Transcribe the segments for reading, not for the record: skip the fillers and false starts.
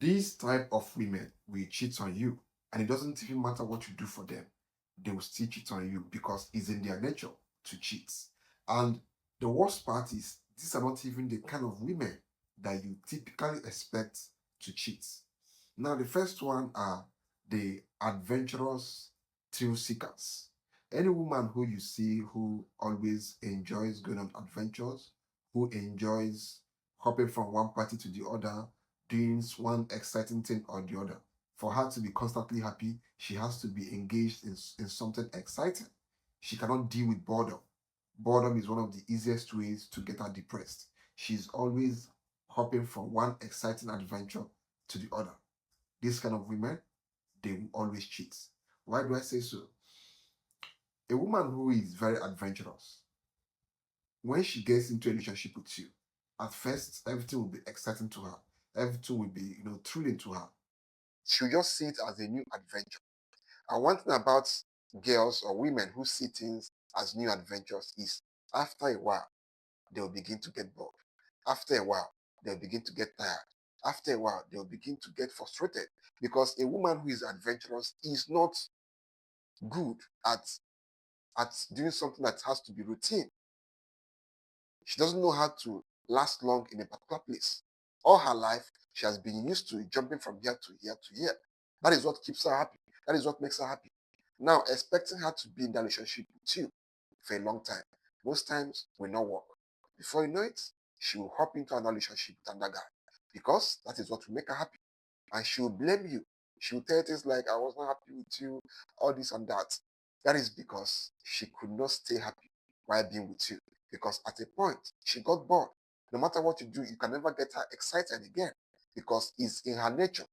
These type of women will cheat on you, and it doesn't even matter what you do for them, they will still cheat on you because it's in their nature to cheat. And the worst part is these are not even the kind of women that you typically expect to cheat. Now, the first one are the adventurous thrill seekers. Any woman who you see who always enjoys going on adventures, who enjoys hopping from one party to the other, doing one exciting thing or the other. For her to be constantly happy, she has to be engaged in something exciting. She cannot deal with boredom. Boredom is one of the easiest ways to get her depressed. She's always hopping from one exciting adventure to the other. This kind of women, they will always cheat. Why do I say so? A woman who is very adventurous, when she gets into a relationship with you, at first everything will be exciting to her. Everything will be, thrilling to her. She'll just see it as a new adventure. And one thing about girls or women who see things as new adventures is after a while, they'll begin to get bored. After a while, they'll begin to get tired. After a while, they'll begin to get frustrated because a woman who is adventurous is not good at doing something that has to be routine. She doesn't know how to last long in a particular place. All her life, she has been used to jumping from here to here to here. That is what keeps her happy. That is what makes her happy. Now, expecting her to be in that relationship with you for a long time, most times will not work. Before you know it, she will hop into another relationship with another guy because that is what will make her happy. And she will blame you. She will tell you things like, I was not happy with you, all this and that. That is because she could not stay happy while being with you. Because at a point, she got bored. No matter what you do, you can never get her excited again because it's in her nature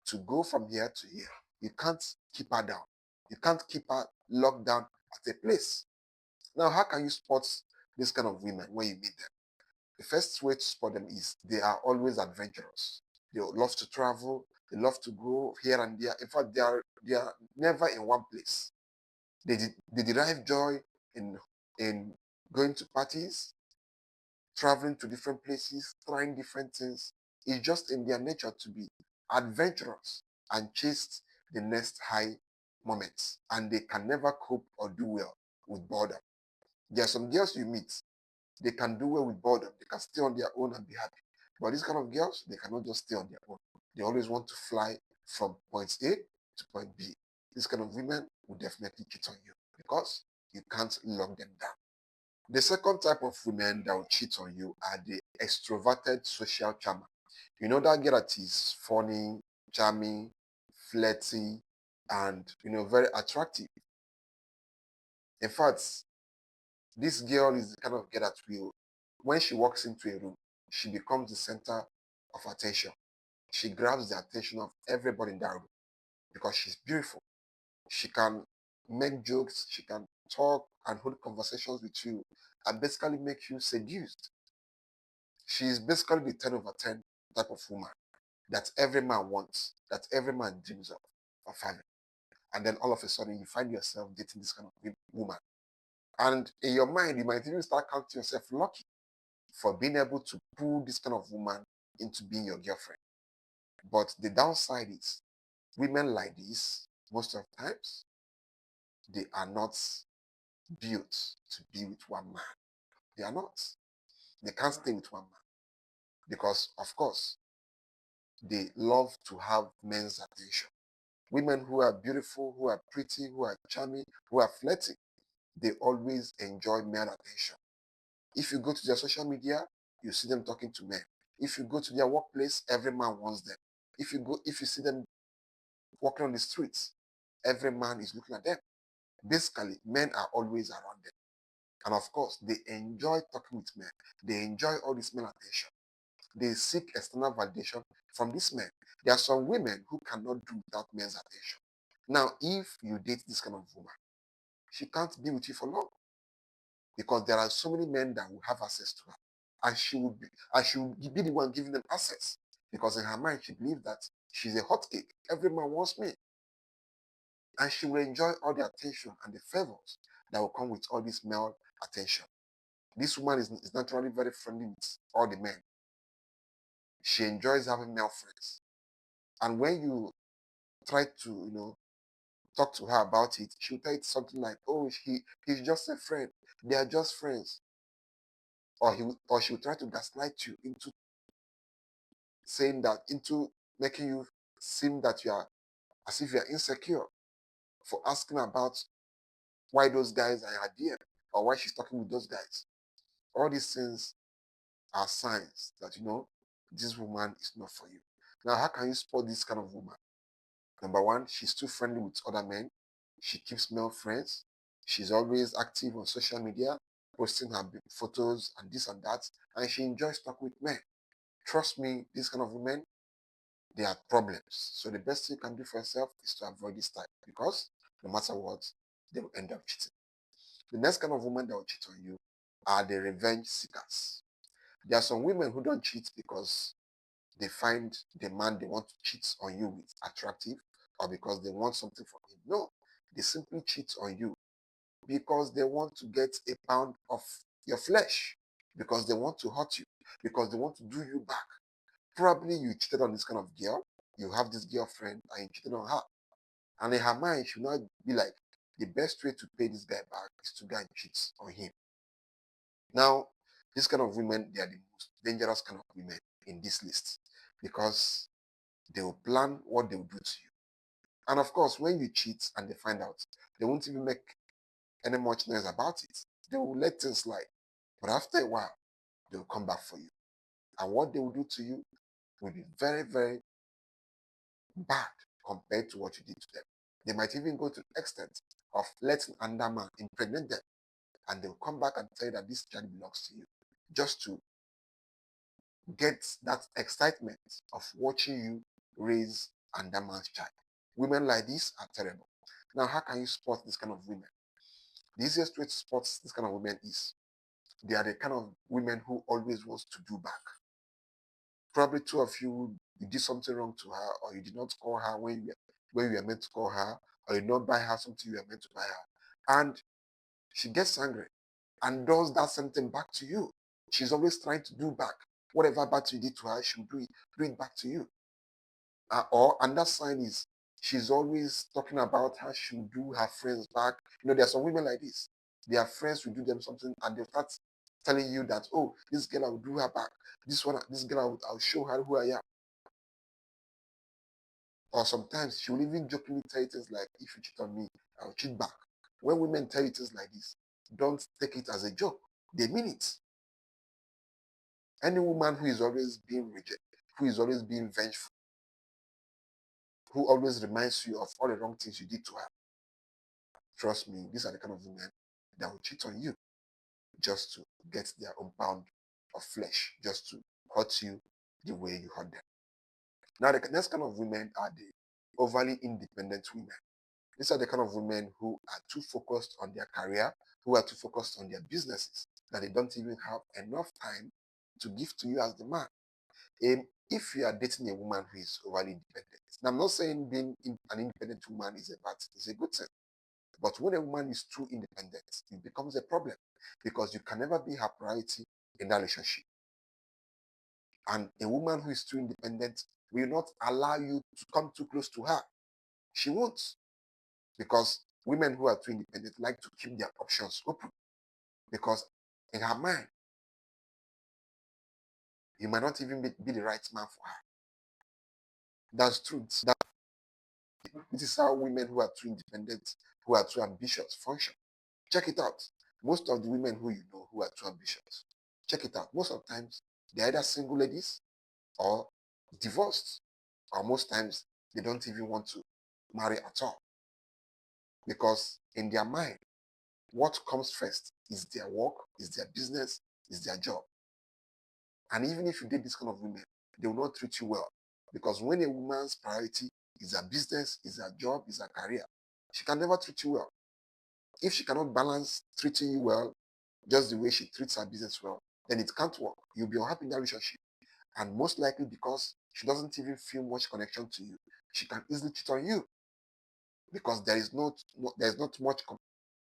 to go from here to here. You can't keep her down. You can't keep her locked down at a place. Now, how can you spot this kind of women when you meet them? The first way to spot them is they are always adventurous. They love to travel. They love to go here and there. In fact, they are never in one place. They derive joy in in going to parties, traveling to different places, trying different things. It's just in their nature to be adventurous and chase the next high moments. And they can never cope or do well with boredom. There are some girls you meet, they can do well with boredom. They can stay on their own and be happy. But these kind of girls, they cannot just stay on their own. They always want to fly from point A to point B. This kind of women will definitely cheat on you because you can't lock them down. The second type of women that will cheat on you are the extroverted social charmer. You know that girl that is funny, charming, flirty, and very attractive. In fact, this girl is the kind of girl that will, when she walks into a room, she becomes the center of attention. She grabs the attention of everybody in that room because she's beautiful. She can make jokes, she can talk and hold conversations with you and basically make you seduced. She is basically the 10 over 10 type of woman that every man wants, that every man dreams of having. And then all of a sudden you find yourself dating this kind of woman. And in your mind, you might even start counting yourself lucky for being able to pull this kind of woman into being your girlfriend. But the downside is women like this, most of the times, they are not built to be with one man. They are not. They can't stay with one man because, of course, they love to have men's attention. Women who are beautiful, who are pretty, who are charming, who are flirty, they always enjoy male attention. If you go to their social media, you see them talking to men. If you go to their workplace, every man wants them. If you see them walking on the streets, every man is looking at them. Basically, men are always around them. And of course, they enjoy talking with men. They enjoy all this male attention. They seek external validation from these men. There are some women who cannot do without men's attention. Now, if you date this kind of woman, she can't be with you for long because there are so many men that will have access to her. And she will be the one giving them access because in her mind she believes that she's a hot cake. Every man wants me. And she will enjoy all the attention and the favors that will come with all this male attention. This woman is naturally very friendly with all the men. She enjoys having male friends. And when you try to, talk to her about it, she'll tell it something like, "Oh, he's just a friend. They are just friends." Or she'll try to gaslight you into saying that, into making you seem that you are as if you are insecure for asking about why those guys are her DM or why she's talking with those guys. All these things are signs that this woman is not for you. Now, how can you spot this kind of woman? Number one, she's too friendly with other men. She keeps male friends. She's always active on social media, posting her photos and this and that. And she enjoys talking with men. Trust me, this kind of women, they are problems. So the best thing you can do for yourself is to avoid this type, because no matter what, they will end up cheating. The next kind of woman that will cheat on you are the revenge seekers. There are some women who don't cheat because they find the man they want to cheat on you with attractive, or because they want something from him. No, they simply cheat on you because they want to get a pound of your flesh, because they want to hurt you, because they want to do you back. Probably you cheated on this kind of girl. You have this girlfriend and you cheated on her. And in her mind, she will not be like, the best way to pay this guy back is to go and cheat on him. Now, this kind of women, they are the most dangerous kind of women in this list, because they will plan what they will do to you. And of course, when you cheat and they find out, they won't even make any much noise about it. They will let things slide. But after a while, they will come back for you. And what they will do to you will be very, very bad compared to what you did to them. They might even go to the extent of letting another man impregnate them. And they will come back and tell you that this child belongs to you, just to get that excitement of watching you raise another man's child. Women like this are terrible. Now, how can you spot this kind of women? The easiest way to spot this kind of women is they are the kind of women who always wants to do back. Probably two of you did something wrong to her, or you did not call her when you were meant to call her, or you did not buy her something you were meant to buy her. And she gets angry and does that same thing back to you. She's always trying to do back. Whatever bad you did to her, she'll do it back to you. Or another sign is she's always talking about how she'll do her friends back. There are some women like this. Their friends will do them something and they start telling you that, oh, this girl, I will do her back. This girl, I'll show her who I am. Or sometimes she will even jokingly tell you things like, if you cheat on me, I'll cheat back. When women tell you things like this, don't take it as a joke. They mean it. Any woman who is always being rejected, who is always being vengeful, who always reminds you of all the wrong things you did to her, trust me, these are the kind of women that will cheat on you just to get their own pound of flesh, just to hurt you the way you hurt them. Now, the next kind of women are the overly independent women. These are the kind of women who are too focused on their career, who are too focused on their businesses, that they don't even have enough time to give to you as the man. If you are dating a woman who is overly independent, and I'm not saying being an independent woman is a good thing, but when a woman is too independent, it becomes a problem, because you can never be her priority in that relationship. And a woman who is too independent will not allow you to come too close to her. She won't, because women who are too independent like to keep their options open, because in her mind, you might not even be the right man for her. That's true. This is how women who are too independent, who are too ambitious, function. Check it out. Most of the women who you know who are too ambitious, check it out. Most of the times, they're either single ladies or divorced, or most times they don't even want to marry at all, because in their mind, what comes first is their work, is their business, is their job. And even if you date this kind of women, they will not treat you well, because when a woman's priority is her business, is her job, is her career, she can never treat you well. If she cannot balance treating you well just the way she treats her business well, then it can't work. You'll be unhappy in that relationship. And most likely because she doesn't even feel much connection to you, she can easily cheat on you, because there is not much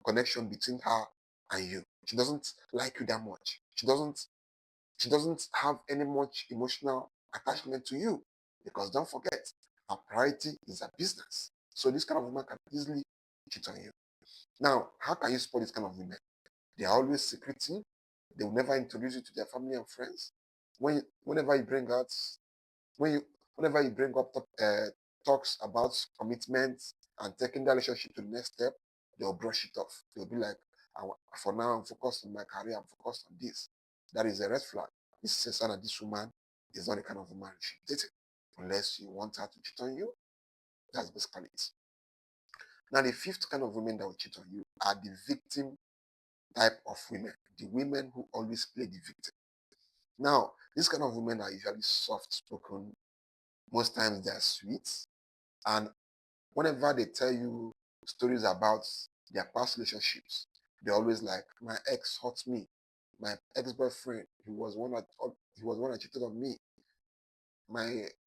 connection between her and you. She doesn't like you that much. She doesn't have any much emotional attachment to you, because don't forget, Her priority is her business. So this kind of woman can easily cheat on you. Now, how can you spot this kind of women? They are always secretive. They will never introduce you to their family and friends. Whenever you bring out, when you, whenever you bring up talks about commitment and taking the relationship to the next step, they'll brush it off. They'll be like, for now, I'm focused on my career. I'm focused on this. That is a red flag. This is a sign that this woman is not the kind of woman you should date unless you want her to cheat on you. That's basically it. Now, the fifth kind of women that will cheat on you are the victim type of women, the women who always play the victim. Now, these kind of women are usually soft spoken. Most times they are sweet. And whenever they tell you stories about their past relationships, they're always like, my ex hurt me. My ex-boyfriend, he was one that cheated on me.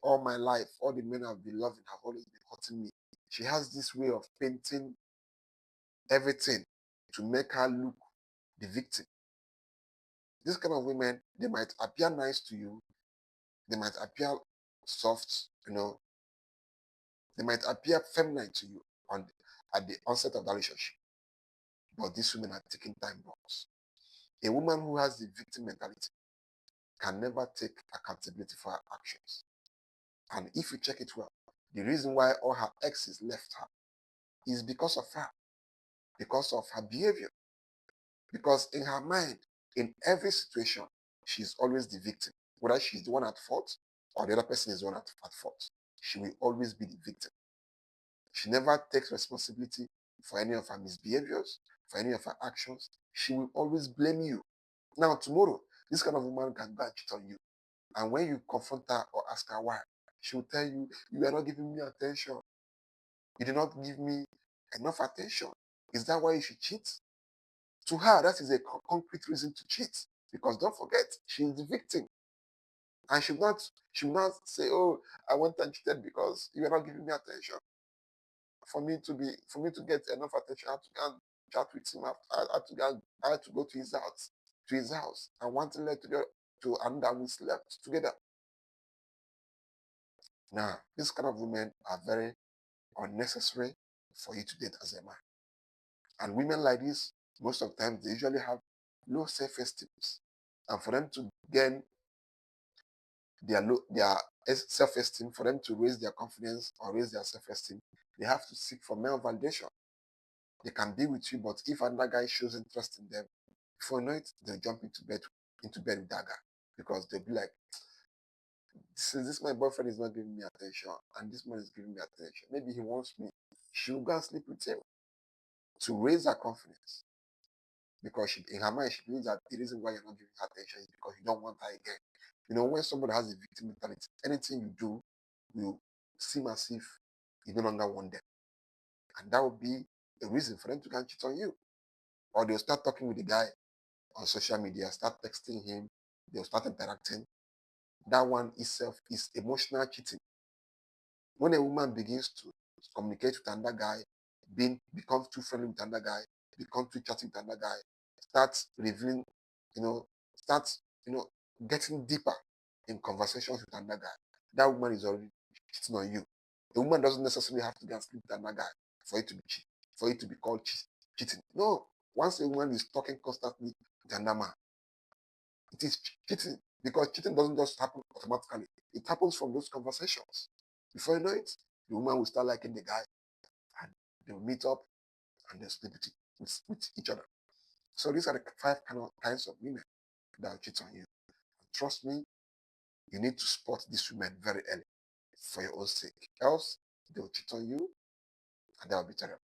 All my life, all the men I've been loving have always been hurting me. She has this way of painting everything to make her look the victim. This kind of women, they might appear nice to you, they might appear soft, they might appear feminine to you at the onset of the relationship. But these women are taking time bombs. A woman who has the victim mentality can never take accountability for her actions. And if you check it well, the reason why all her exes left her is because of her, because of her behavior. Because in her mind, in every situation, she's always the victim. Whether she's the one at fault or the other person is the one at fault, she will always be the victim. She never takes responsibility for any of her misbehaviors, for any of her actions. She will always blame you. Now, tomorrow, this kind of woman can go and cheat on you. And when you confront her or ask her why, she will tell you, you are not giving me attention. You did not give me enough attention. Is that why you should cheat? To her, that is a concrete reason to cheat. Because don't forget, she is the victim. And she will not say, oh, I went and cheated because you are not giving me attention. For me to get enough attention, I had to go and chat with him. I had to go to his house. And one thing led to another. We slept together. Now, these kind of women are very unnecessary for you to date as a man. And women like this, most of the time, they usually have low self-esteem. And for them to gain their self-esteem, for them to raise their confidence or raise their self-esteem, they have to seek for male validation. They can be with you, but if another guy shows interest in them, before you know it, they'll jump into bed with that guy. Because they'll be like, this my boyfriend is not giving me attention, and this man is giving me attention. Maybe he wants me. She'll go and sleep with him to raise her confidence. Because in her mind, she believes that the reason why you're not giving her attention is because you don't want her again. When somebody has a victim mentality, anything you do will seem as if you no longer want them. And that would be a reason for them to come cheat on you. Or they'll start talking with the guy on social media, start texting him, they'll start interacting. That one itself is emotional cheating. When a woman begins to communicate with another guy, becomes too friendly with another guy, becomes too chatting with another guy, starts revealing, starts, getting deeper in conversations with another guy, that woman is already cheating on you. The woman doesn't necessarily have to go and sleep with another guy for it to be for it to be called cheating. No. Once a woman is talking constantly with another man, it is cheating, because cheating doesn't just happen automatically. It happens from those conversations. Before you know it, the woman will start liking the guy, and they'll meet up and they'll sleep with each other. So these are the five kinds of women that will cheat on you. Trust me, you need to spot these women very early for your own sake. Else, they'll cheat on you and that will be terrible.